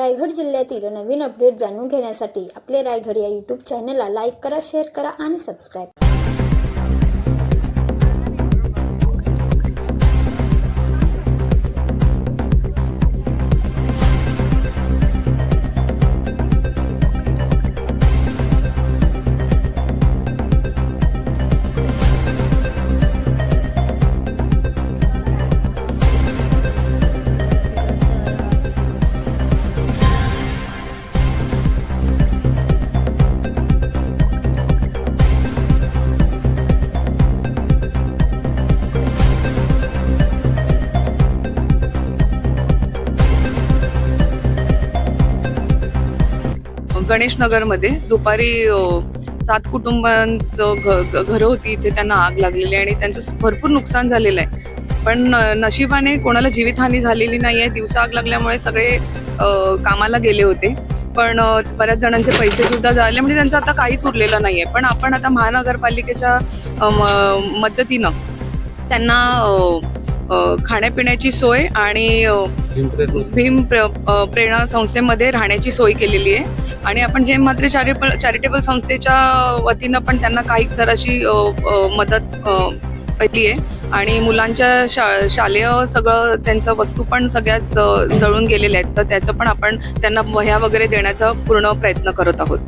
रायगड जिल्ह्यातील नवीन अपडेट जाणून घेण्यासाठी आपले रायगड या यूट्यूब चॅनलला लाईक करा, शेअर करा आणि सबस्क्राईब करा। गणेश नगरमध्ये दुपारी 7 कुटुंबांचं घरं होती, इथे त्यांना आग लागलेली आणि त्यांचं भरपूर नुकसान झालेलं आहे। पण नशिबाने कोणाला जीवितहानी झालेली नाही आहे। दिवसा आग लागल्यामुळे सगळे कामाला गेले होते, पण बऱ्याच जणांचे पैसे सुद्धा झाल्यामुळे त्यांचं आता काहीच उरलेलं नाही आहे। पण आपण आता महानगरपालिकेच्या मदतीनं त्यांना खाण्यापिण्याची सोय आणि भीम प्रेरणा संस्थेमध्ये राहण्याची सोय केलेली आहे आणि आपण जेम मात्रे चॅरिटेबल संस्थेच्या वतीनं पण त्यांना काही जराशी मदत केली आहे आणि मुलांच्या शालेय सगळं त्यांचं वस्तू पण सगळ्याच जळून गेलेल्या आहेत, तर त्याचं पण आपण त्यांना वह्या वगैरे देण्याचा पूर्ण प्रयत्न करत आहोत।